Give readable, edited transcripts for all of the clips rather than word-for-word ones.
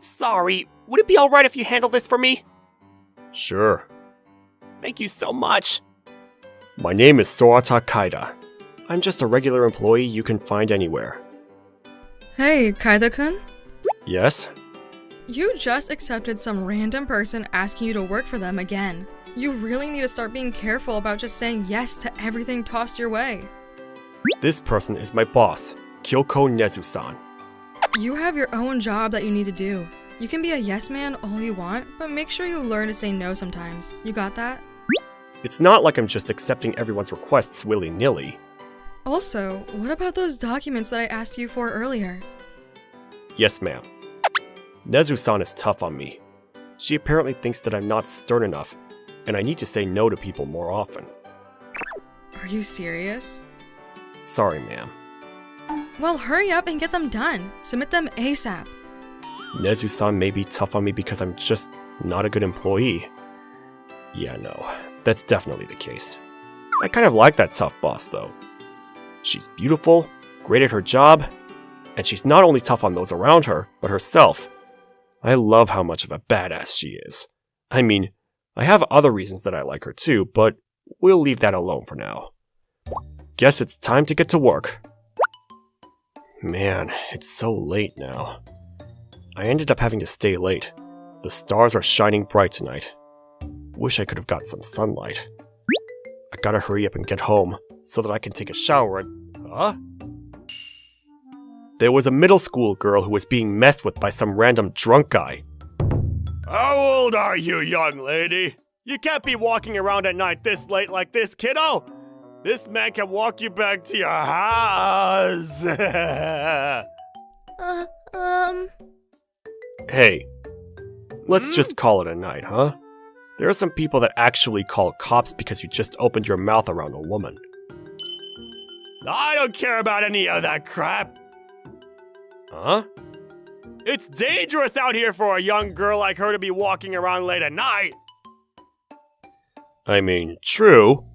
Sorry, would it be alright if you handle this for me? Sure. Thank you so much. My name is Sorata Kaida. I'm just a regular employee you can find anywhere. Hey, Kaida-kun? Yes? You just accepted some random person asking you to work for them again. You really need to start being careful about just saying yes to everything tossed your way. This person is my boss, Kyoko Nezu-san. You have your own job that you need to do. You can be a yes man all you want, but make sure you learn to say no sometimes. You got that? It's not like I'm just accepting everyone's requests willy-nilly. Also, what about those documents that I asked you for earlier? Yes, ma'am. Nezu-san is tough on me. She apparently thinks that I'm not stern enough, and I need to say no to people more often. Are you serious? Sorry, ma'am. Well, hurry up and get them done. Submit them ASAP. Nezu-san may be tough on me because I'm just not a good employee. Yeah, no, that's definitely the case. I kind of like that tough boss, though. She's beautiful, great at her job, and she's not only tough on those around her, but herself. I love how much of a badass she is. I mean, I have other reasons that I like her too, but we'll leave that alone for now. Guess it's time to get to work. Man, it's so late now. I ended up having to stay late. The stars are shining bright tonight. Wish I could have got some sunlight. I gotta hurry up and get home so that I can take a shower and... Huh? There was a middle school girl who was being messed with by some random drunk guy. How old are you, young lady? You can't be walking around at night this late like this, kiddo! This man can walk you back to your house! Hey, let's just call it a night, huh? There are some people that actually call cops because you just opened your mouth around a woman. I don't care about any of that crap! Huh? It's dangerous out here for a young girl like her to be walking around late at night! I mean, true.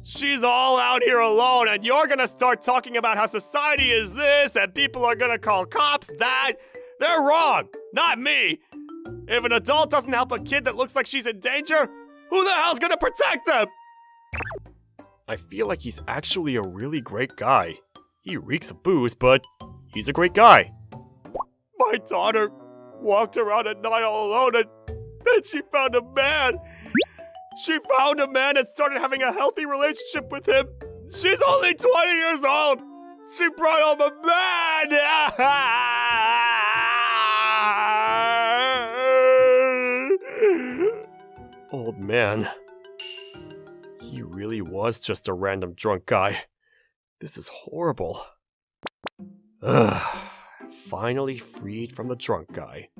She's all out here alone, and you're gonna start talking about how society is this, and people are gonna call cops that. They're wrong, not me. If an adult doesn't help a kid that looks like she's in danger, who the hell's gonna protect them? I feel like he's actually a really great guy. He reeks of booze, but he's a great guy. My daughter walked around at night all alone, and then she found a man. She found a man and started having a healthy relationship with him. She's only 20 years old. She brought home a man. Old man. He really was just a random drunk guy. This is horrible. Ugh. Finally freed from the drunk guy.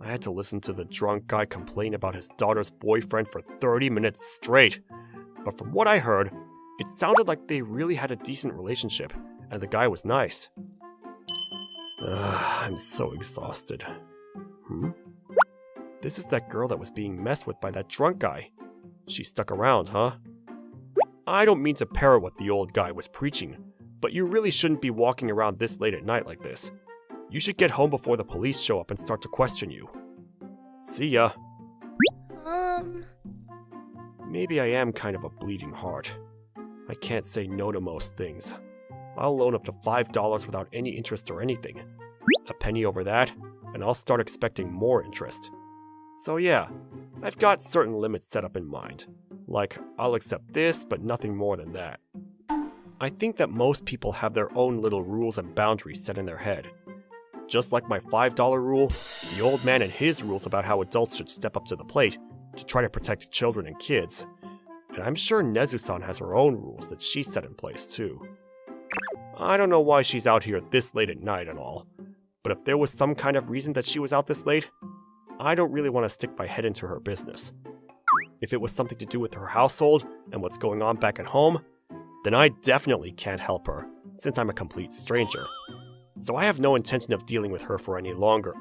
I had to listen to the drunk guy complain about his daughter's boyfriend for 30 minutes straight. But from what I heard, it sounded like they really had a decent relationship, and the guy was nice. I'm so exhausted. This is that girl that was being messed with by that drunk guy. She stuck around, huh? I don't mean to parrot what the old guy was preaching, but you really shouldn't be walking around this late at night like this. You should get home before the police show up and start to question you. See ya. Maybe I am kind of a bleeding heart. I can't say no to most things. I'll loan up to $5 without any interest or anything. A penny over that, and I'll start expecting more interest. So yeah, I've got certain limits set up in mind. Like, I'll accept this, but nothing more than that. I think that most people have their own little rules and boundaries set in their head. Just like my $5 rule, the old man and his rules about how adults should step up to the plate to try to protect children and kids. And I'm sure Nezu-san has her own rules that she set in place too. I don't know why she's out here this late at night and all, but if there was some kind of reason that she was out this late, I don't really want to stick my head into her business. If it was something to do with her household and what's going on back at home, then I definitely can't help her, since I'm a complete stranger. So I have no intention of dealing with her for any longer.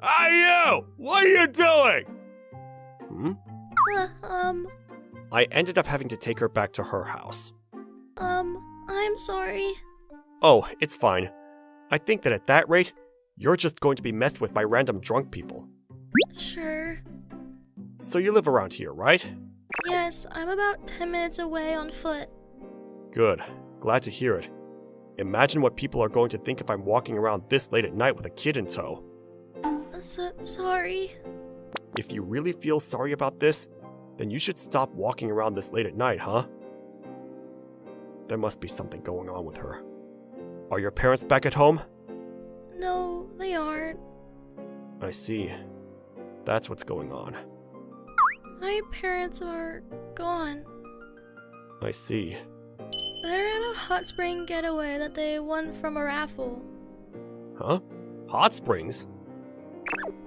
Hey you! What are you doing? I ended up having to take her back to her house. I'm sorry. Oh, it's fine. I think that at that rate, You're just going to be messed with by random drunk people. Sure. So you live around here, right? Yes, I'm about 10 minutes away on foot. Good. Glad to hear it. Imagine what people are going to think if I'm walking around this late at night with a kid in tow. Sorry. If you really feel sorry about this, then you should stop walking around this late at night, huh? There must be something going on with her. Are your parents back at home? No, they aren't. I see. That's what's going on. My parents are gone. I see. They're in a hot spring getaway that they won from a raffle. Huh? Hot springs?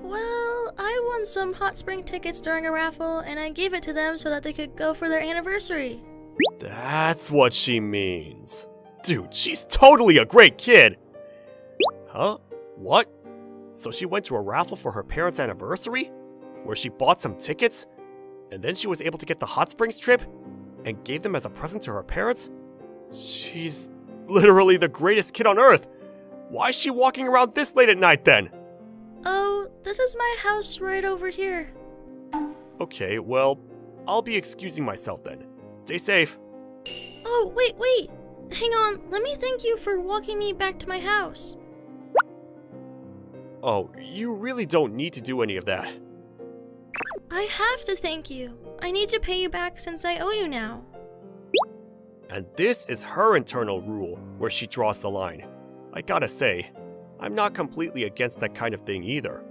Well, I won some hot spring tickets during a raffle, and I gave it to them so that they could go for their anniversary. That's what she means. Dude, she's totally a great kid! Huh? What? So she went to a raffle for her parents' anniversary? Where she bought some tickets? And then she was able to get the hot springs trip? And gave them as a present to her parents? She's literally the greatest kid on earth! Why is she walking around this late at night then? Oh, this is my house right over here. Okay, well, I'll be excusing myself then. Stay safe. Oh, wait. Hang on, let me thank you for walking me back to my house. Oh, you really don't need to do any of that. I have to thank you. I need to pay you back since I owe you now. And this is her internal rule where she draws the line. I gotta say, I'm not completely against that kind of thing either.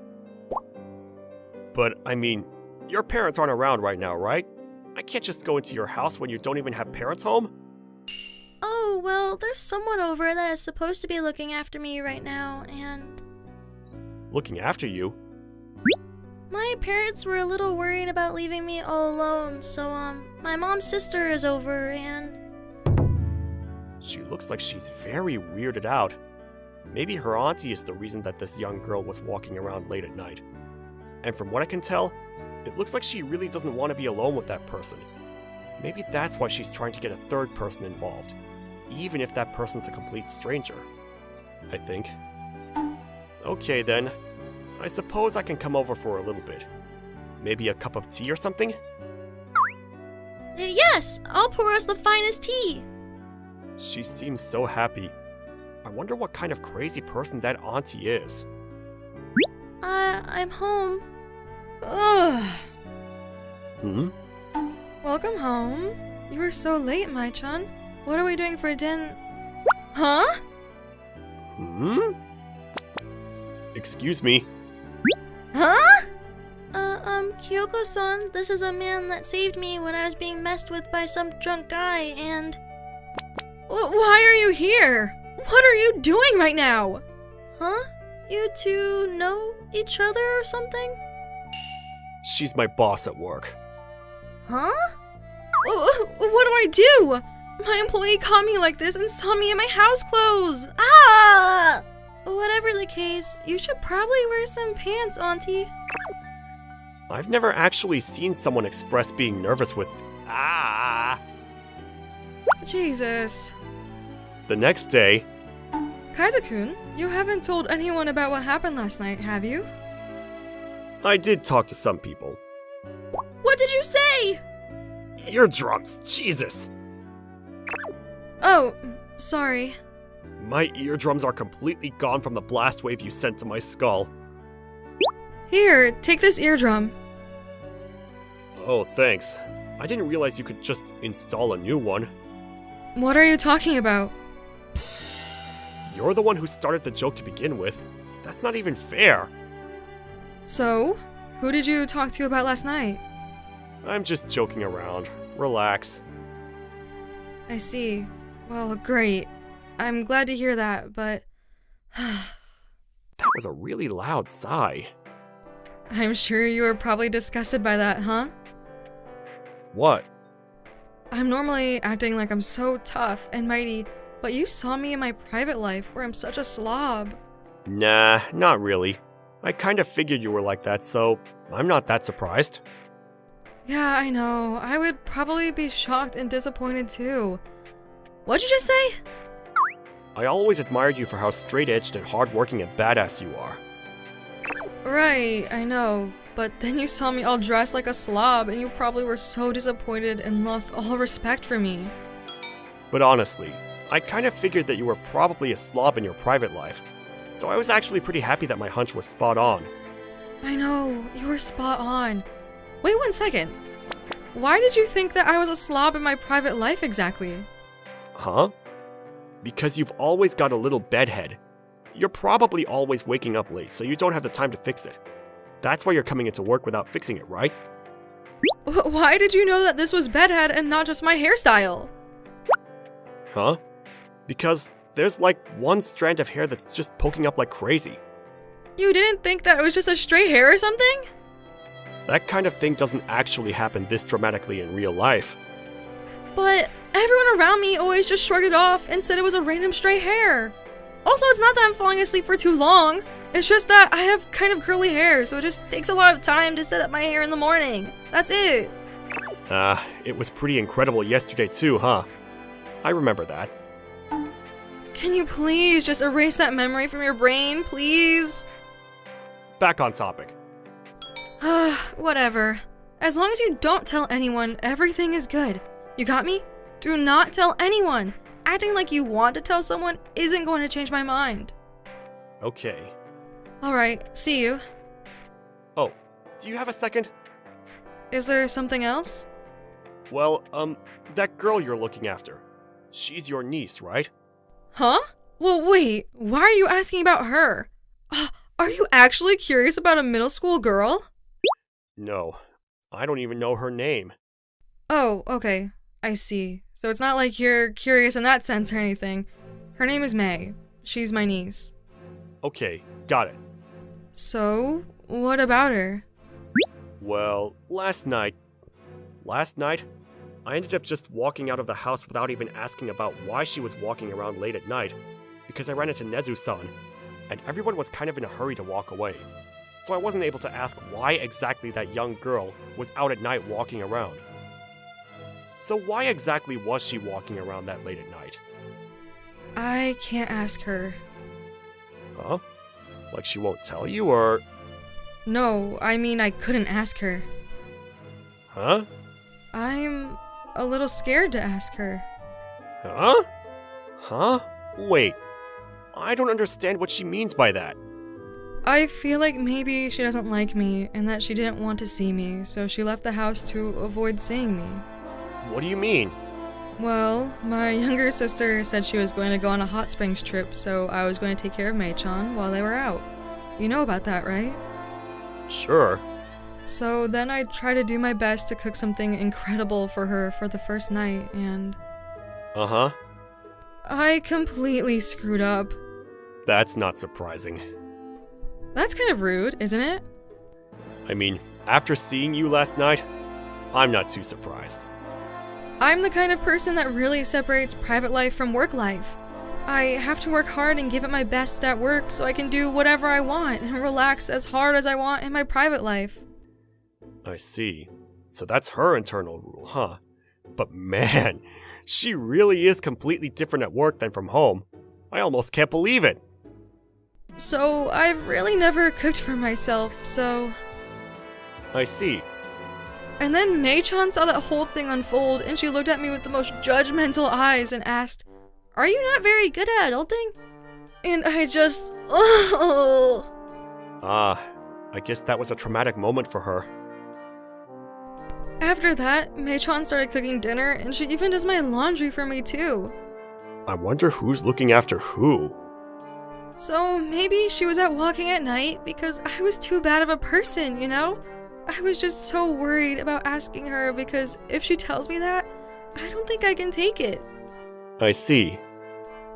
But, I mean, your parents aren't around right now, right? I can't just go into your house when you don't even have parents home? Oh, well, there's someone over that is supposed to be looking after me right now, and Looking after you? my parents were a little worried about leaving me all alone, so, my mom's sister is over, and She looks like she's very weirded out. Maybe her auntie is the reason that this young girl was walking around late at night. And from what I can tell, it looks like she really doesn't want to be alone with that person. Maybe that's why she's trying to get a third person involved, even if that person's a complete stranger. I think. Okay then, I suppose I can come over for a little bit. Maybe a cup of tea or something? Yes, I'll pour us the finest tea. She seems so happy. I wonder what kind of crazy person that auntie is. I'm home. Ugh. Hmm? Welcome home. You were so late, my-chan. What are we doing for dinner? Huh? Hmm? Excuse me. Huh? Kyoko-san, this is a man that saved me when I was being messed with by some drunk guy, and why are you here? What are you doing right now? Huh? You two know each other or something? She's my boss at work. Huh? What do I do? My employee caught me like this and saw me in my house clothes. Ah! Whatever the case, you should probably wear some pants, Auntie. I've never actually seen someone express being nervous with Jesus. The next day, Kaito-kun, you haven't told anyone about what happened last night, have you? I did talk to some people. What did you say? Eardrums, Jesus! Oh, sorry. My eardrums are completely gone from the blast wave you sent to my skull. Here, take this eardrum. Oh, thanks. I didn't realize you could just install a new one. What are you talking about? You're the one who started the joke to begin with. That's not even fair. So, who did you talk to about last night? I'm just joking around. Relax. I see. Well, great. I'm glad to hear that, but That was a really loud sigh. I'm sure you were probably disgusted by that, huh? What? I'm normally acting like I'm so tough and mighty, but you saw me in my private life where I'm such a slob. Nah, not really. I kind of figured you were like that, so I'm not that surprised. Yeah, I know. I would probably be shocked and disappointed too. What'd you just say? I always admired you for how straight-edged and hardworking and badass you are. Right, I know. But then you saw me all dressed like a slob and you probably were so disappointed and lost all respect for me. But honestly, I kind of figured that you were probably a slob in your private life, so I was actually pretty happy that my hunch was spot on. I know, you were spot on. Wait 1 second. Why did you think that I was a slob in my private life exactly? Huh? Because you've always got a little bedhead. You're probably always waking up late, so you don't have the time to fix it. That's why you're coming into work without fixing it, right? Why did you know that this was bedhead and not just my hairstyle? Huh? Because there's like one strand of hair that's just poking up like crazy. You didn't think that it was just a straight hair or something? That kind of thing doesn't actually happen this dramatically in real life. But everyone around me always just shrugged it off and said it was a random stray hair. Also, it's not that I'm falling asleep for too long. It's just that I have kind of curly hair, so it just takes a lot of time to set up my hair in the morning. That's it. It was pretty incredible yesterday too, huh? I remember that. Can you please just erase that memory from your brain, please? Back on topic. Whatever. As long as you don't tell anyone, everything is good. You got me? Do not tell anyone. Acting like you want to tell someone isn't going to change my mind. Okay. Alright, see you. Oh, do you have a second? Is there something else? Well, that girl you're looking after. She's your niece, right? Huh? Well, wait, why are you asking about her? Are you actually curious about a middle school girl? No, I don't even know her name. Oh, okay. I see. So it's not like you're curious in that sense or anything. Her name is May. She's my niece. Okay, got it. So, what about her? Well, last night, I ended up just walking out of the house without even asking about why she was walking around late at night, because I ran into Nezu-san, and everyone was kind of in a hurry to walk away. So I wasn't able to ask why exactly that young girl was out at night walking around. So why exactly was she walking around that late at night? I can't ask her. Huh? Like she won't tell you, or... No, I mean I couldn't ask her. Huh? I'm a little scared to ask her. Huh? Huh? Wait. I don't understand what she means by that. I feel like maybe she doesn't like me and that she didn't want to see me, so she left the house to avoid seeing me. What do you mean? Well, my younger sister said she was going to go on a hot springs trip, so I was going to take care of Mei-chan while they were out. You know about that, right? Sure. So then I tried to do my best to cook something incredible for her for the first night, and... Uh-huh. I completely screwed up. That's not surprising. That's kind of rude, isn't it? I mean, after seeing you last night, I'm not too surprised. I'm the kind of person that really separates private life from work life. I have to work hard and give it my best at work so I can do whatever I want and relax as hard as I want in my private life. I see. So that's her internal rule, huh? But man, she really is completely different at work than from home. I almost can't believe it. So I've really never cooked for myself, so... I see. And then Mei-chan saw that whole thing unfold and she looked at me with the most judgmental eyes and asked, "Are you not very good at adulting?" And I just... Oh. I guess that was a traumatic moment for her. After that, Mei-chan started cooking dinner and she even does my laundry for me too. I wonder who's looking after who. So maybe she was out walking at night because I was too bad of a person, you know? I was just so worried about asking her because if she tells me that, I don't think I can take it. I see.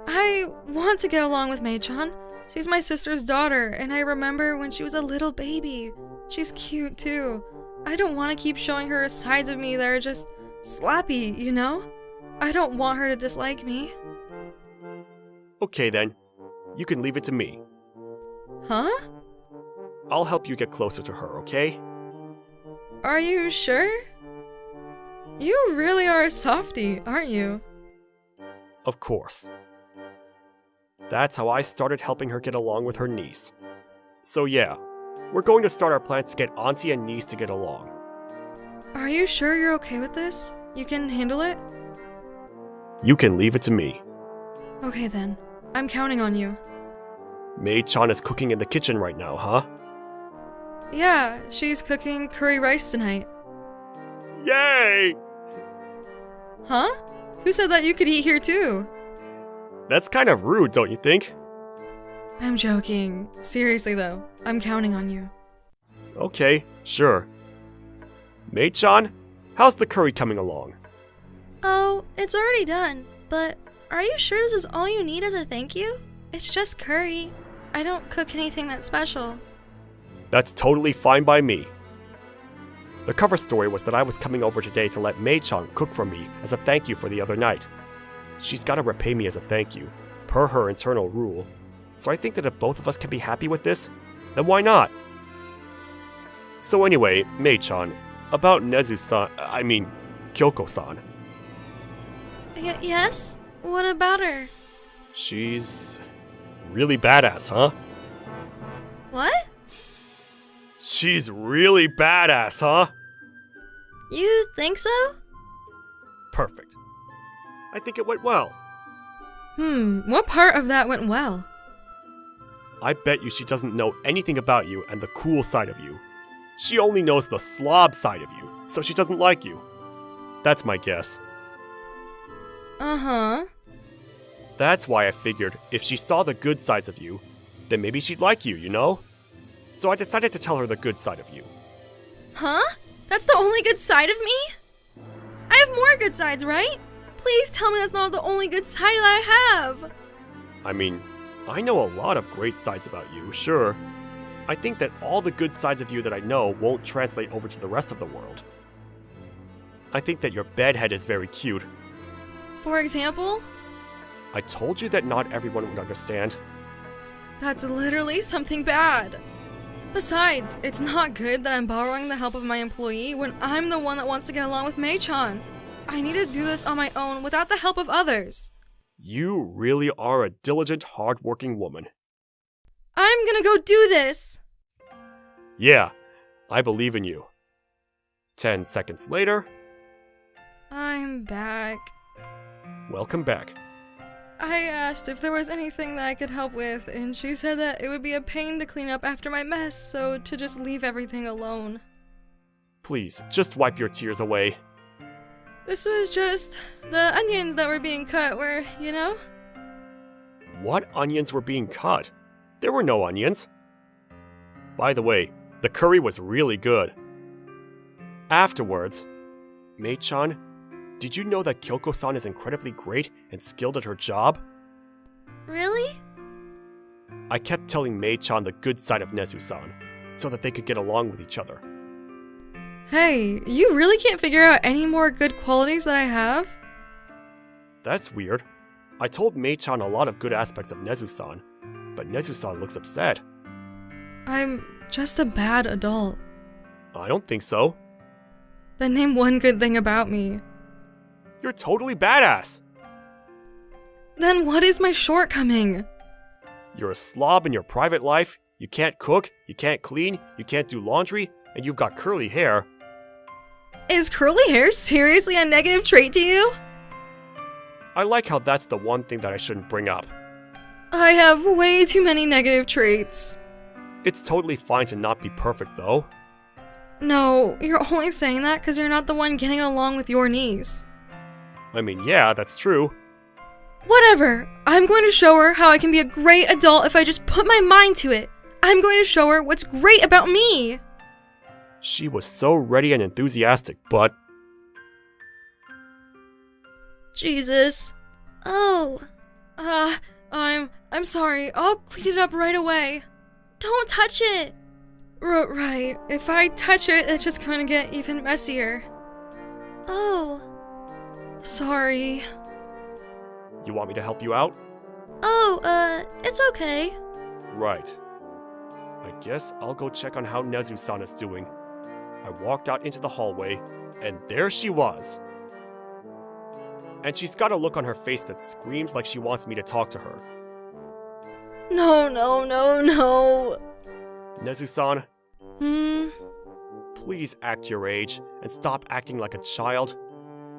I want to get along with Mei-chan. She's my sister's daughter, and I remember when she was a little baby. She's cute too. I don't want to keep showing her sides of me that are just slappy, you know? I don't want her to dislike me. Okay then. You can leave it to me. Huh? I'll help you get closer to her, okay? Are you sure? You really are a softie, aren't you? Of course. That's how I started helping her get along with her niece. So yeah, we're going to start our plans to get auntie and niece to get along. Are you sure you're okay with this? You can handle it? You can leave it to me. Okay then. I'm counting on you. Mei-chan is cooking in the kitchen right now, huh? Yeah, she's cooking curry rice tonight. Yay! Huh? Who said that you could eat here too? That's kind of rude, don't you think? I'm joking. Seriously though, I'm counting on you. Okay, sure. Mei-chan, how's the curry coming along? Oh, it's already done. But are you sure this is all you need as a thank you? It's just curry. I don't cook anything that special. That's totally fine by me. The cover story was that I was coming over today to let Mei-chan cook for me as a thank you for the other night. She's gotta repay me as a thank you, per her internal rule. So I think that if both of us can be happy with this, then why not? So anyway, Mei-chan, about Kyoko-san. Yes? What about her? She's really badass, huh? What? She's really badass, huh? You think so? Perfect. I think it went well. What part of that went well? I bet you she doesn't know anything about you and the cool side of you. She only knows the slob side of you, so she doesn't like you. That's my guess. Uh-huh. That's why I figured if she saw the good sides of you, then maybe she'd like you, you know? So I decided to tell her the good side of you. Huh? That's the only good side of me? I have more good sides, right? Please tell me that's not the only good side that I have. I mean, I know a lot of great sides about you, sure. I think that all the good sides of you that I know won't translate over to the rest of the world. I think that your bedhead is very cute. For example? I told you that not everyone would understand. That's literally something bad. Besides, it's not good that I'm borrowing the help of my employee when I'm the one that wants to get along with Mei-chan. I need to do this on my own without the help of others. You really are a diligent, hard-working woman. I'm gonna go do this! Yeah, I believe in you. 10 seconds later. I'm back. Welcome back. I asked if there was anything that I could help with, and she said that it would be a pain to clean up after my mess, so to just leave everything alone. Please, just wipe your tears away. This was just the onions that were being cut were, you know? What onions were being cut? There were no onions. By the way, the curry was really good. Afterwards, Mei-chan, did you know that Kyoko-san is incredibly great and skilled at her job? Really? I kept telling Mei-chan the good side of Nezu-san, so that they could get along with each other. Hey, you really can't figure out any more good qualities that I have? That's weird. I told Mei-chan a lot of good aspects of Nezu-san, but Nezu-san looks upset. I'm just a bad adult. I don't think so. Then name one good thing about me. You're totally badass! Then what is my shortcoming? You're a slob in your private life, you can't cook, you can't clean, you can't do laundry, and you've got curly hair. Is curly hair seriously a negative trait to you? I like how that's the one thing that I shouldn't bring up. I have way too many negative traits. It's totally fine to not be perfect, though. No, you're only saying that because you're not the one getting along with your niece. I mean, yeah, that's true. Whatever. I'm going to show her how I can be a great adult if I just put my mind to it. I'm going to show her what's great about me. She was so ready and enthusiastic, but... Jesus. Oh. I'm sorry. I'll clean it up right away. Don't touch it. Right. If I touch it, it's just going to get even messier. Oh. Sorry. You want me to help you out? Oh, it's okay. Right. I guess I'll go check on how Nezu-san is doing. I walked out into the hallway, and there she was. And she's got a look on her face that screams like she wants me to talk to her. No, no, no, no. Nezu-san, Hmm? please act your age and stop acting like a child.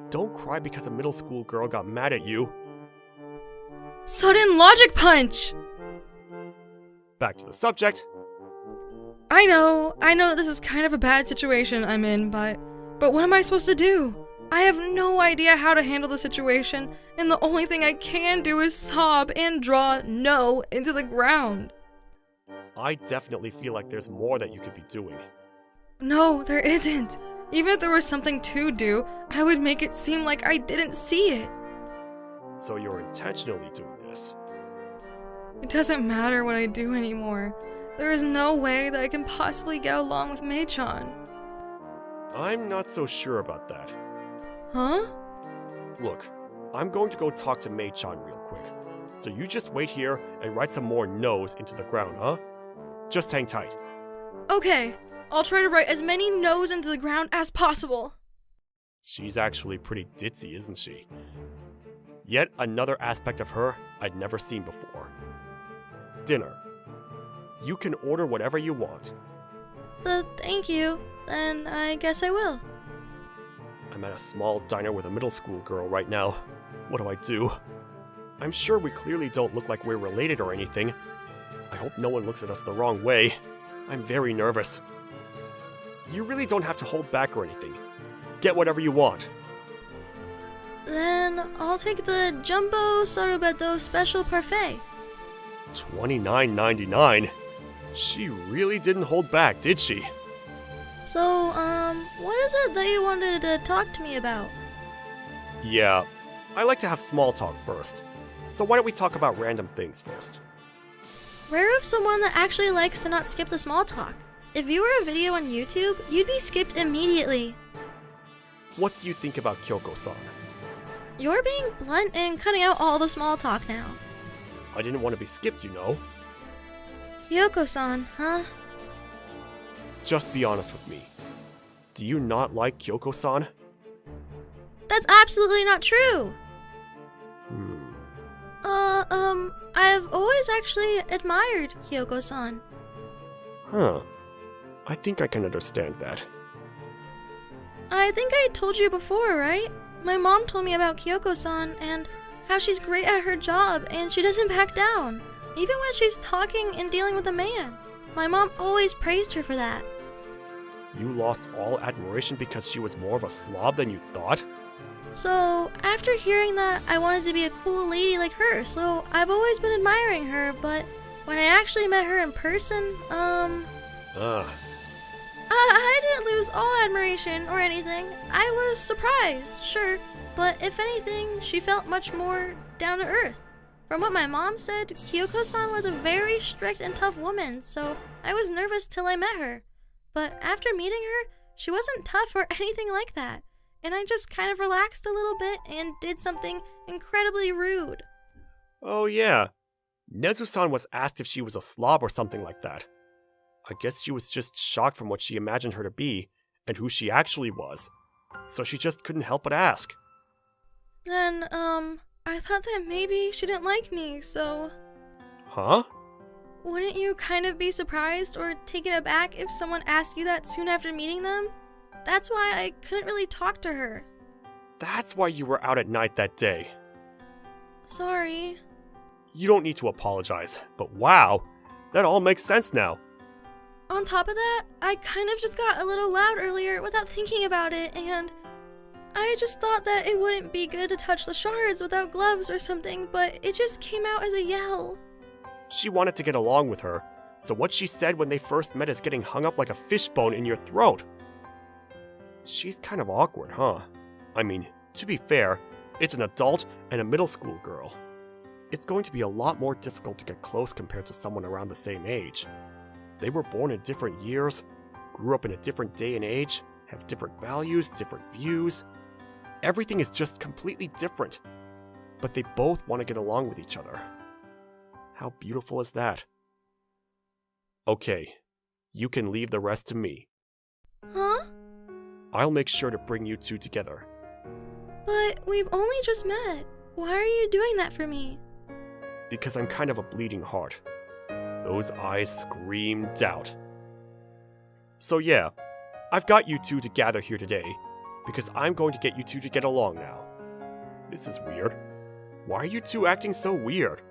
Don't cry because a middle school girl got mad at you. Sudden logic punch! Back to the subject. I know this is kind of a bad situation I'm in, but what am I supposed to do? I have no idea how to handle the situation, and the only thing I can do is sob and draw no into the ground. I definitely feel like there's more that you could be doing. No, there isn't. Even if there was something to do, I would make it seem like I didn't see it. So you're intentionally doing this. It doesn't matter what I do anymore. There is no way that I can possibly get along with Mei-chan. I'm not so sure about that. Huh? Look, I'm going to go talk to Mei-chan real quick. So you just wait here and write some more no's into the ground, huh? Just hang tight. Okay, I'll try to write as many no's into the ground as possible. She's actually pretty ditzy, isn't she? Yet another aspect of her I'd never seen before. Dinner. You can order whatever you want. Thank you. Then I guess I will. I'm at a small diner with a middle school girl right now. What do I do? I'm sure we clearly don't look like we're related or anything. I hope no one looks at us the wrong way. I'm very nervous. You really don't have to hold back or anything. Get whatever you want. Then I'll take the Jumbo Sorubeto Special Parfait. $29.99? She really didn't hold back, did she? So, what is it that you wanted to talk to me about? Yeah, I like to have small talk first. So why don't we talk about random things first? Rare of someone that actually likes to not skip the small talk. If you were a video on YouTube, you'd be skipped immediately. What do you think about Kyoko-san? You're being blunt and cutting out all the small talk now. I didn't want to be skipped, you know. Kyoko-san, huh? Just be honest with me. Do you not like Kyoko-san? That's absolutely not true! I've always actually admired Kyoko-san. Huh. I think I can understand that. I think I told you before, right? My mom told me about Kyoko-san and how she's great at her job and she doesn't back down, even when she's talking and dealing with a man. My mom always praised her for that. You lost all admiration because she was more of a slob than you thought? So, after hearing that, I wanted to be a cool lady like her, so I've always been admiring her, but when I actually met her in person, I didn't lose all admiration or anything. I was surprised, sure, but if anything, she felt much more down to earth. From what my mom said, Kyoko-san was a very strict and tough woman, so I was nervous till I met her. But after meeting her, she wasn't tough or anything like that, and I just kind of relaxed a little bit and did something incredibly rude. Oh yeah. Nezu-san was asked if she was a slob or something like that. I guess she was just shocked from what she imagined her to be, and who she actually was. So she just couldn't help but ask. Then, I thought that maybe she didn't like me, so... Huh? Wouldn't you kind of be surprised or taken aback if someone asked you that soon after meeting them? That's why I couldn't really talk to her. That's why you were out at night that day. Sorry. You don't need to apologize, but wow, that all makes sense now. On top of that, I kind of just got a little loud earlier without thinking about it, and I just thought that it wouldn't be good to touch the shards without gloves or something, but it just came out as a yell. She wanted to get along with her, so what she said when they first met is getting hung up like a fishbone in your throat. She's kind of awkward, huh? I mean, to be fair, it's an adult and a middle school girl. It's going to be a lot more difficult to get close compared to someone around the same age. They were born in different years, grew up in a different day and age, have different values, different views. Everything is just completely different. But they both want to get along with each other. How beautiful is that? Okay, you can leave the rest to me. Huh? I'll make sure to bring you two together. But we've only just met. Why are you doing that for me? Because I'm kind of a bleeding heart. Those eyes scream doubt. So yeah, I've got you two to gather here today, because I'm going to get you two to get along now. This is weird. Why are you two acting so weird?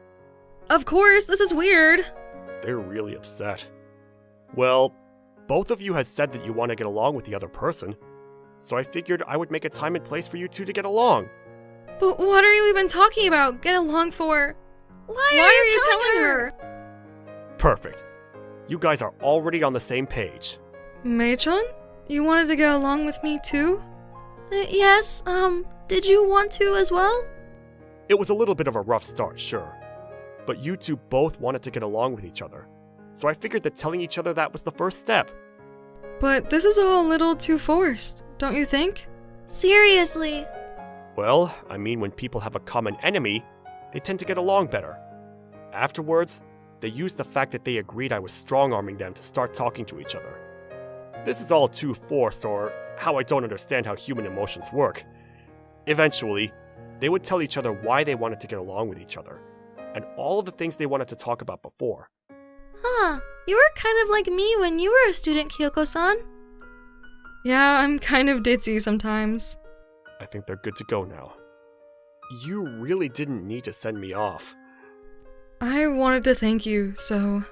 Of course, this is weird. They're really upset. Well, both of you has said that you want to get along with the other person, so I figured I would make a time and place for you two to get along. But what are you even talking about? Get along for? Why are you telling her? Perfect. You guys are already on the same page. Mei-chan? You wanted to get along with me too? Yes, did you want to as well? It was a little bit of a rough start, sure. But you two both wanted to get along with each other, so I figured that telling each other that was the first step. But this is all a little too forced, don't you think? Seriously? Well, I mean, when people have a common enemy, they tend to get along better. Afterwards, they used the fact that they agreed I was strong-arming them to start talking to each other. This is all too forced, or how I don't understand how human emotions work. Eventually, they would tell each other why they wanted to get along with each other, and all of the things they wanted to talk about before. Huh, you were kind of like me when you were a student, Kyoko-san. Yeah, I'm kind of ditzy sometimes. I think they're good to go now. You really didn't need to send me off. I wanted to thank you, so...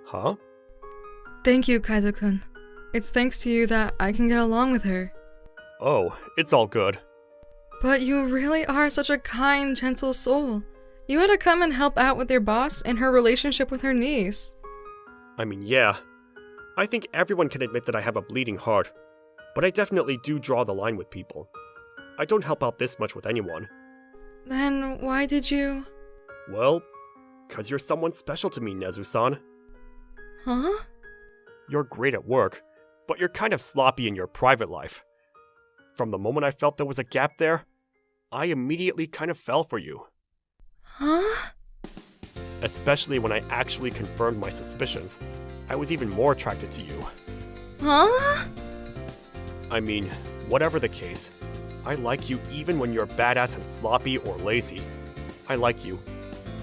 Huh? Thank you, Kaido-kun. It's thanks to you that I can get along with her. Oh, it's all good. But you really are such a kind, gentle soul. You had to come and help out with your boss and her relationship with her niece. I mean, yeah. I think everyone can admit that I have a bleeding heart, but I definitely do draw the line with people. I don't help out this much with anyone. Then why did you... Well, 'cause you're someone special to me, Nezu-san. Huh? You're great at work, but you're kind of sloppy in your private life. From the moment I felt there was a gap there, I immediately kind of fell for you. Huh? Especially when I actually confirmed my suspicions. I was even more attracted to you. Huh? I mean, whatever the case, I like you even when you're badass and sloppy or lazy. I like you,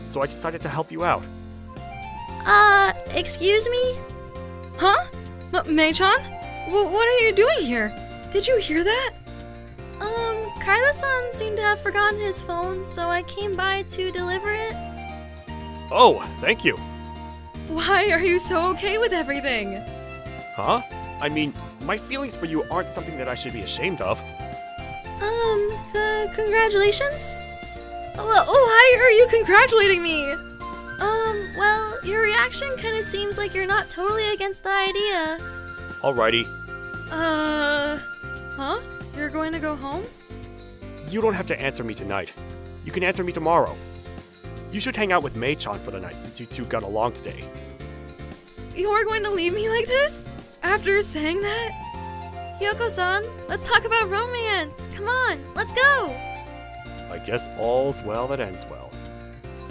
so I decided to help you out. Excuse me? Huh? Mei-chan? What are you doing here? Did you hear that? Kaido-san seemed to have forgotten his phone, so I came by to deliver it. Oh, thank you. Why are you so okay with everything? Huh? I mean, my feelings for you aren't something that I should be ashamed of. Congratulations? Why are you congratulating me? Well, your reaction kind of seems like you're not totally against the idea. Alrighty. Huh? You're going to go home? You don't have to answer me tonight. You can answer me tomorrow. You should hang out with Mei-chan for the night since you two got along today. You're going to leave me like this? After saying that? Kyoko-san, let's talk about romance. Come on, let's go. I guess all's well that ends well.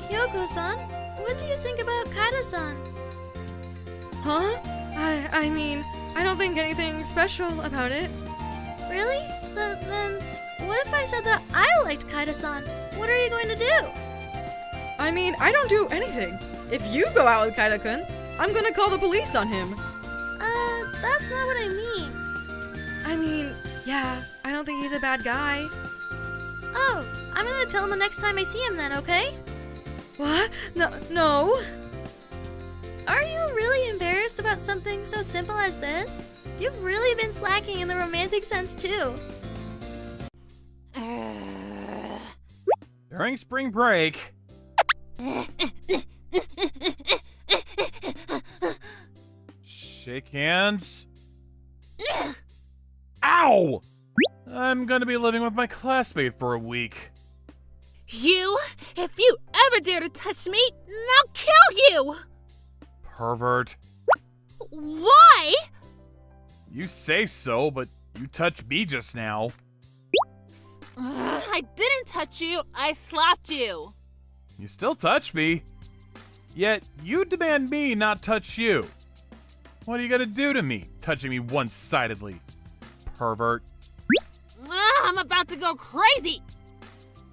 Kyoko-san, what do you think about Kaido-san? Huh? I mean, I don't think anything special about it. Really? Then, what if I said that I liked Kaido-san? What are you going to do? I mean, I don't do anything. If you go out with Kaido-kun, I'm gonna call the police on him. That's not what I mean. I mean, yeah, I don't think he's a bad guy. Oh, I'm gonna tell him the next time I see him then, okay? What? No. Are you really embarrassed about something so simple as this? You've really been slacking in the romantic sense too. During spring break... Shake hands. Ow! I'm gonna be living with my classmate for a week. You? If you ever dare to touch me, I'll kill you! Pervert. Why? You say so, but you touched me just now. I didn't touch you, I slapped you. You still touched me. Yet you demand me not touch you. What are you gonna do to me, touching me one-sidedly? Pervert. I'm about to go crazy.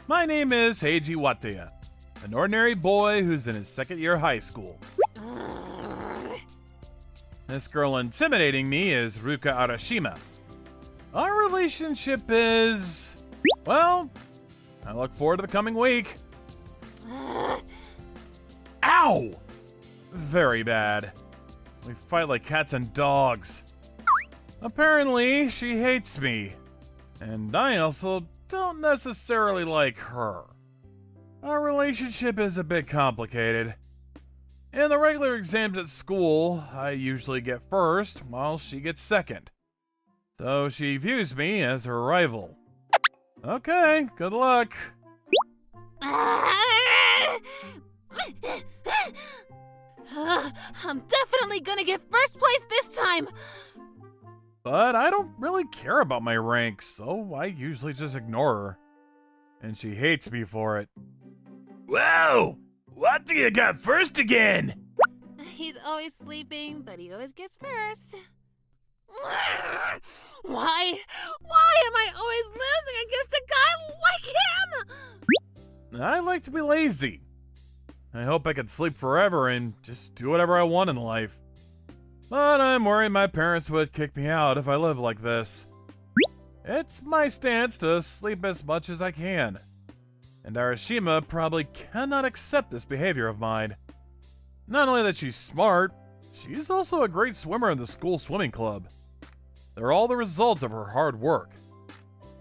My name is Heiji Wataya, an ordinary boy who's in his second year of high school. This girl intimidating me is Ruka Arashima. Our relationship is... well, I look forward to the coming week. Ow! Very bad. We fight like cats and dogs. Apparently, she hates me. And I also don't necessarily like her. Our relationship is a bit complicated. In the regular exams at school, I usually get first, while she gets second. So she views me as her rival. Okay, good luck. I'm definitely gonna get first place this time. But I don't really care about my rank, so I usually just ignore her. And she hates me for it. Whoa! What do you got first again? He's always sleeping, but he always gets first. Why am I always losing against a guy like him? I like to be lazy. I hope I can sleep forever and just do whatever I want in life. But I'm worried my parents would kick me out if I live like this. It's my stance to sleep as much as I can. And Arashima probably cannot accept this behavior of mine. Not only that she's smart, she's also a great swimmer in the school swimming club. They're all the results of her hard work.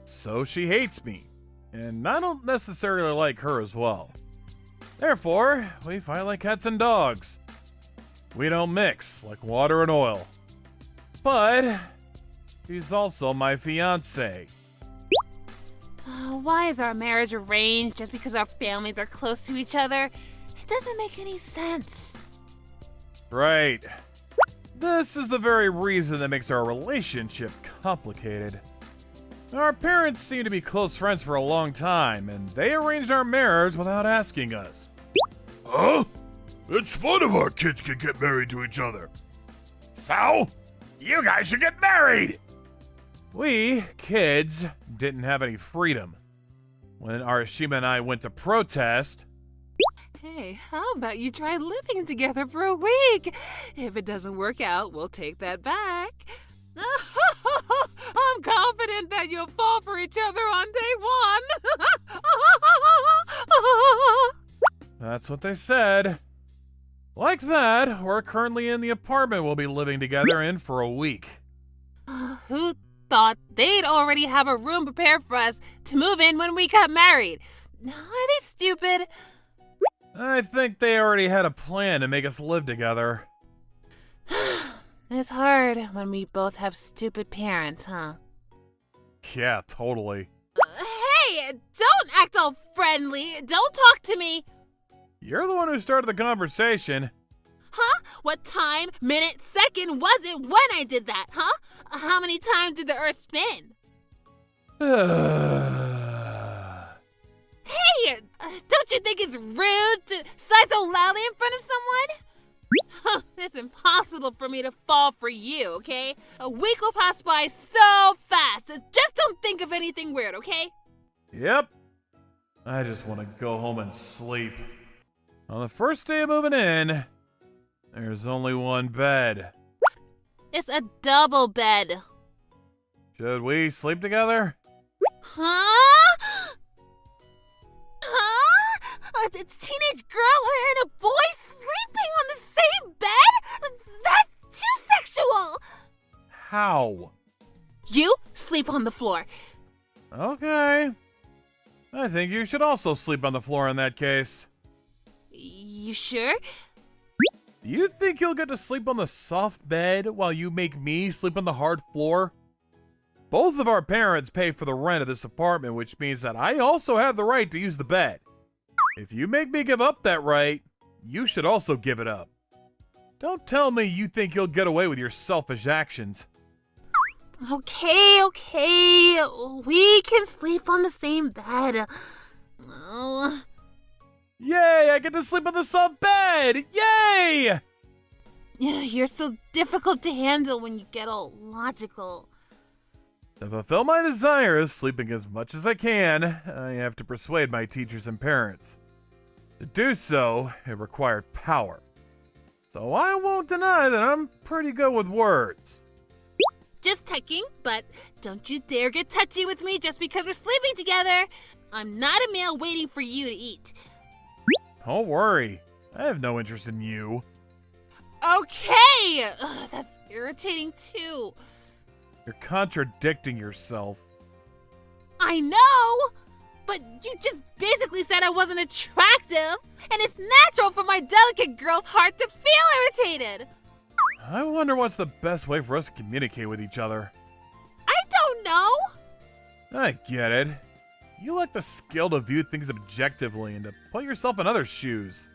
So she hates me, and I don't necessarily like her as well. Therefore, we fight like cats and dogs. We don't mix like water and oil. But she's also my fiancé. Why is our marriage arranged just because our families are close to each other? It doesn't make any sense. Right. This is the very reason that makes our relationship complicated. Our parents seem to be close friends for a long time, and they arranged our marriage without asking us. Huh? It's fun if our kids can get married to each other. So, you guys should get married! We, kids, didn't have any freedom. When Arashima and I went to protest, Hey, how about you try living together for a week? If it doesn't work out, we'll take that back. I'm confident that you'll fall for each other on day one. that's what they said. Like that, we're currently in the apartment we'll be living together in for a week. Who thought they'd already have a room prepared for us to move in when we got married? Are they stupid? I think they already had a plan to make us live together. It's hard when we both have stupid parents, huh? Yeah, totally. Hey, don't act all friendly. Don't talk to me. You're the one who started the conversation. Huh? What time, minute, second was it when I did that, huh? How many times did the earth spin? Hey, don't you think it's rude to sigh so loudly in front of someone? It's impossible for me to fall for you, okay? A week will pass by so fast. Just don't think of anything weird, okay? Yep. I just want to go home and sleep. On the first day of moving in, there's only one bed. It's a double bed. Should we sleep together? Huh? Huh? It's a teenage girl and a boy sleeping on the same bed? That's too sexual! How? You sleep on the floor. Okay. I think you should also sleep on the floor in that case. You sure? You think you'll get to sleep on the soft bed while you make me sleep on the hard floor? Both of our parents pay for the rent of this apartment, which means that I also have the right to use the bed. If you make me give up that right, you should also give it up. Don't tell me you think you'll get away with your selfish actions. Okay. We can sleep on the same bed. Oh. Yay, I get to sleep on the soft bed! Yay! You're so difficult to handle when you get all logical. To fulfill my desires, sleeping as much as I can, I have to persuade my teachers and parents. To do so, it required power. So I won't deny that I'm pretty good with words. Just checking, but don't you dare get touchy with me just because we're sleeping together. I'm not a meal waiting for you to eat. Don't worry. I have no interest in you. Okay! Ugh, that's irritating too. You're contradicting yourself. I know! But you just basically said I wasn't attractive, and it's natural for my delicate girl's heart to feel irritated. I wonder what's the best way for us to communicate with each other. I don't know. I get it. You lack the skill to view things objectively and to put yourself in others' shoes.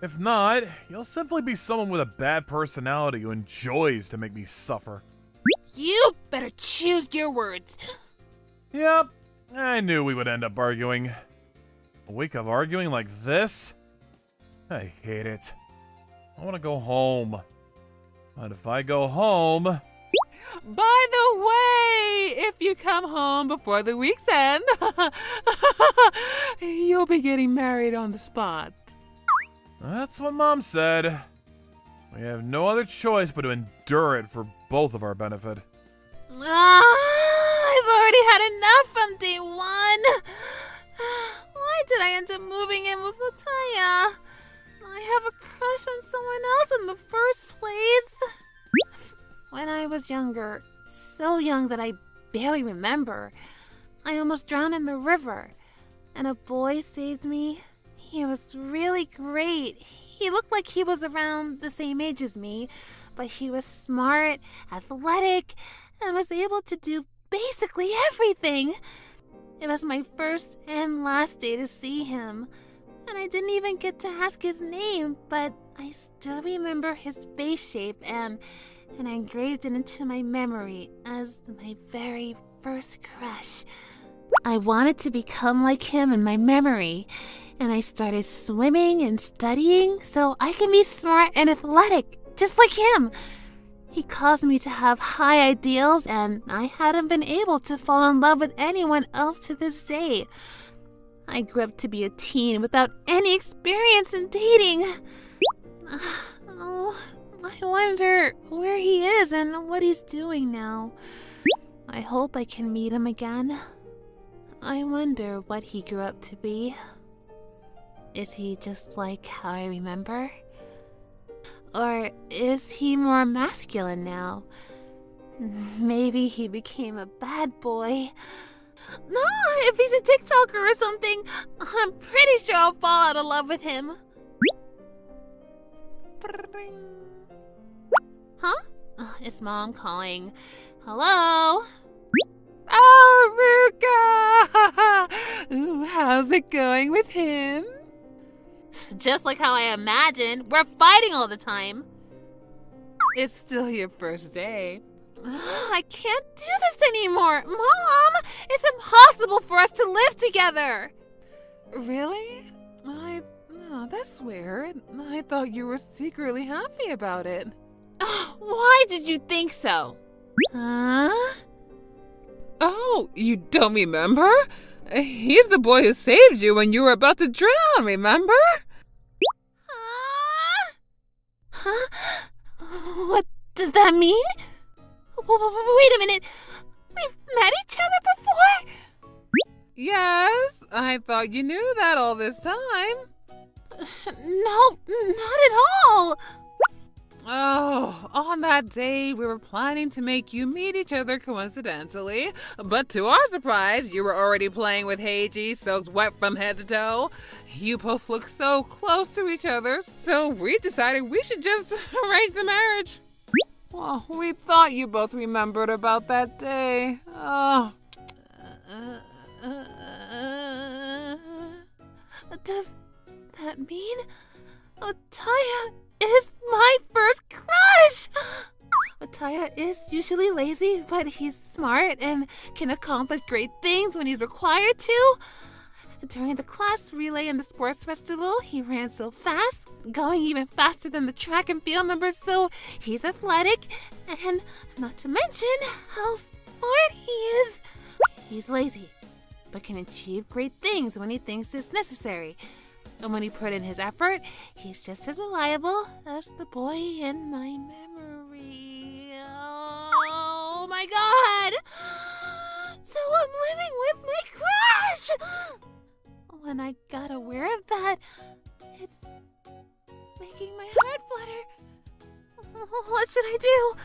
If not, you'll simply be someone with a bad personality who enjoys to make me suffer. You better choose your words. Yep, I knew we would end up arguing. A week of arguing like this? I hate it. I want to go home. But if I go home... By the way, if you come home before the week's end, you'll be getting married on the spot. That's what Mom said. We have no other choice but to endure it for both of our benefit. I've already had enough from day one. Why did I end up moving in with Lataya? I have a crush on someone else in the first place. When I was younger, so young that I barely remember, I almost drowned in the river, and a boy saved me. He was really great. He looked like he was around the same age as me, but he was smart, athletic, and was able to do basically everything. It was my first and last day to see him, and I didn't even get to ask his name, but I still remember his face shape and I engraved it into my memory as my very first crush. I wanted to become like him in my memory, and I started swimming and studying so I can be smart and athletic, just like him. He caused me to have high ideals, and I hadn't been able to fall in love with anyone else to this day. I grew up to be a teen without any experience in dating. I wonder where he is and what he's doing now. I hope I can meet him again. I wonder what he grew up to be. Is he just like how I remember? Or is he more masculine now? Maybe he became a bad boy. No, if he's a TikToker or something, I'm pretty sure I'll fall out of love with him. Huh? It's Mom calling. Hello? Oh, Ruka! Ooh, how's it going with him? Just like how I imagined. We're fighting all the time. It's still your first day. I can't do this anymore. Mom, it's impossible for us to live together. Really? Oh, that's weird. I thought you were secretly happy about it. Why did you think so? Huh? Oh, you don't remember? He's the boy who saved you when you were about to drown, remember? Huh? What does that mean? Wait a minute. We've met each other before? Yes, I thought you knew that all this time. No, not at all. Oh, on that day, we were planning to make you meet each other coincidentally, but to our surprise, you were already playing with Heiji, soaked wet from head to toe. You both look so close to each other, so we decided we should just arrange the marriage. Well, we thought you both remembered about that day. Oh. Does that mean Ataya is my first crush? Ataya is usually lazy, but he's smart and can accomplish great things when he's required to. During the class relay and the sports festival, he ran so fast, going even faster than the track and field members, so he's athletic, and not to mention how smart he is. He's lazy, but can achieve great things when he thinks it's necessary. And when he put in his effort, he's just as reliable as the boy in my memory. Oh my god! So I'm living with my crush! When I got aware of that, it's making my heart flutter. What should I do?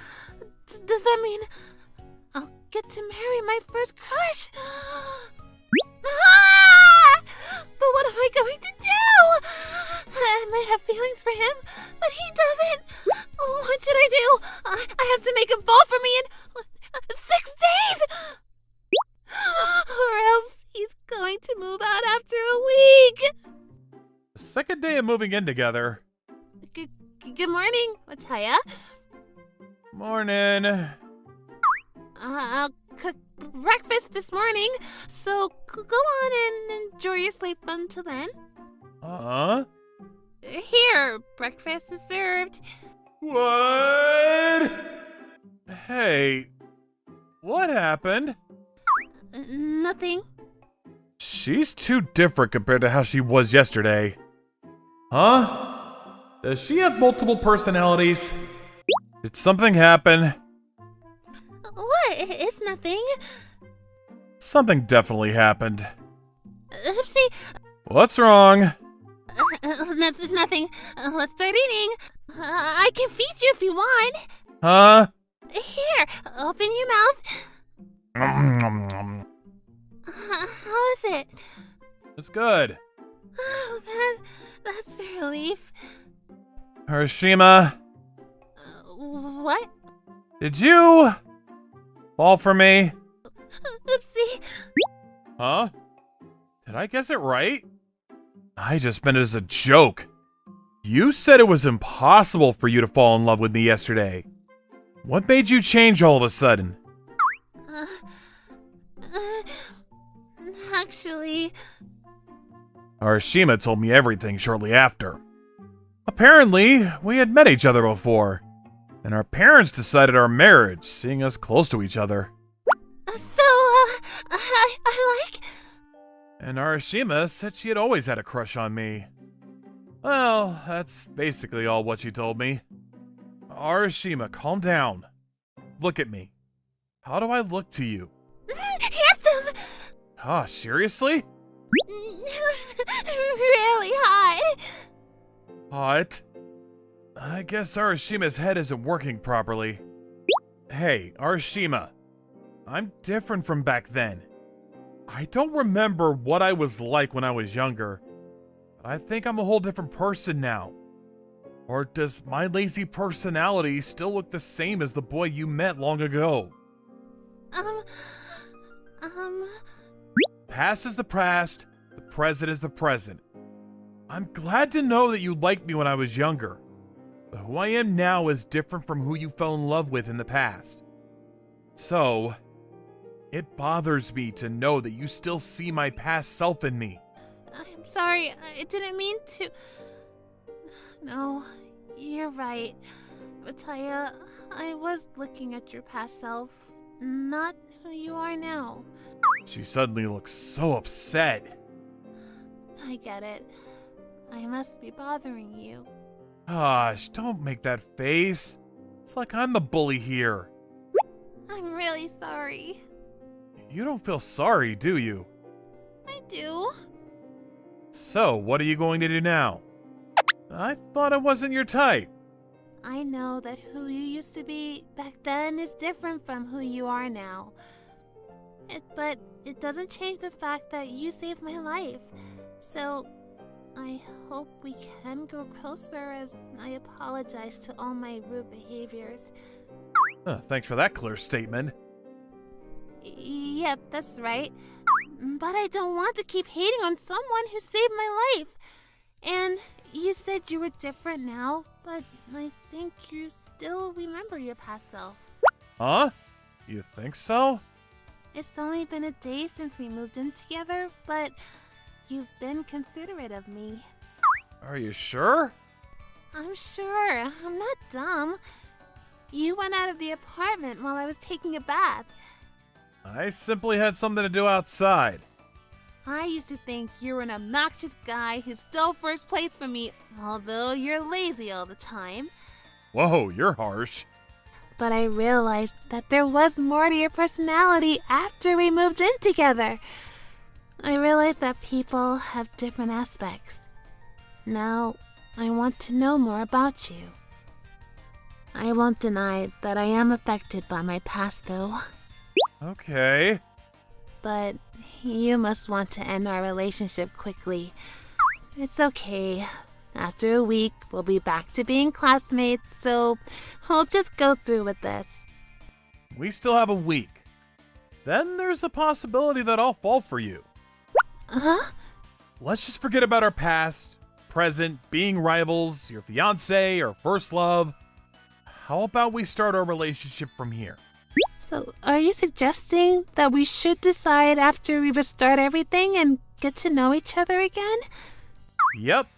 Does that mean I'll get to marry my first crush? Ah! But what am I going to do? I might have feelings for him, but he doesn't. What should I do? I have to make him fall for me in 6 days! Or else he's going to move out after a week. The second day of moving in together. Good morning, Mataya. Morning. I'll cook breakfast this morning, so go on and enjoy your sleep until then. Here, breakfast is served. What? Hey, what happened? Nothing. She's too different compared to how she was yesterday. Huh? Does she have multiple personalities? Did something happen? What? It's nothing. Something definitely happened. Oopsie. What's wrong? This is nothing. Let's start eating. I can feed you if you want. Huh? Here, open your mouth. How is it? It's good. Oh, that's a relief. Hiroshima, What? did you fall for me? Oopsie. Huh? Did I guess it right? I just meant it as a joke. You said it was impossible for you to fall in love with me yesterday. What made you change all of a sudden? Actually, Hiroshima told me everything shortly after. Apparently, we had met each other before, and our parents decided our marriage, seeing us close to each other. so, I like... And Hiroshima said she had always had a crush on me. Well, that's basically all what she told me. Hiroshima, calm down. Look at me. How do I look to you? Handsome! Ah, seriously? Really hot. Hot? I guess Arashima's head isn't working properly. Hey, Arashima. I'm different from back then. I don't remember what I was like when I was younger, but I think I'm a whole different person now. Or does my lazy personality still look the same as the boy you met long ago? Past is the past, the present is the present. I'm glad to know that you liked me when I was younger, but who I am now is different from who you fell in love with in the past. So, it bothers me to know that you still see my past self in me. I'm sorry, I didn't mean to... No, you're right. Mataya, I was looking at your past self, not who you are now. She suddenly looks so upset. I get it. I must be bothering you. Gosh, don't make that face. It's like I'm the bully here. I'm really sorry. You don't feel sorry, do you? I do. So, what are you going to do now? I thought I wasn't your type. I know that who you used to be back then is different from who you are now. But it doesn't change the fact that you saved my life. So, I hope we can grow closer as I apologize to all my rude behaviors. Thanks for that clear statement. Yep, that's right. But I don't want to keep hating on someone who saved my life. And you said you were different now, but I think you still remember your past self. Huh? You think so? It's only been a day since we moved in together, but you've been considerate of me. Are you sure? I'm sure. I'm not dumb. You went out of the apartment while I was taking a bath. I simply had something to do outside. I used to think you were an obnoxious guy who stole first place from me, although you're lazy all the time. Whoa, you're harsh. But I realized that there was more to your personality after we moved in together. I realized that people have different aspects. Now, I want to know more about you. I won't deny that I am affected by my past, though. Okay. But you must want to end our relationship quickly. It's okay. After a week, we'll be back to being classmates, so we'll just go through with this. We still have a week. Then there's a possibility that I'll fall for you. Huh? Let's just forget about our past, present, being rivals, your fiance, our first love. How about we start our relationship from here? So, are you suggesting that we should decide after we restart everything and get to know each other again? Yep.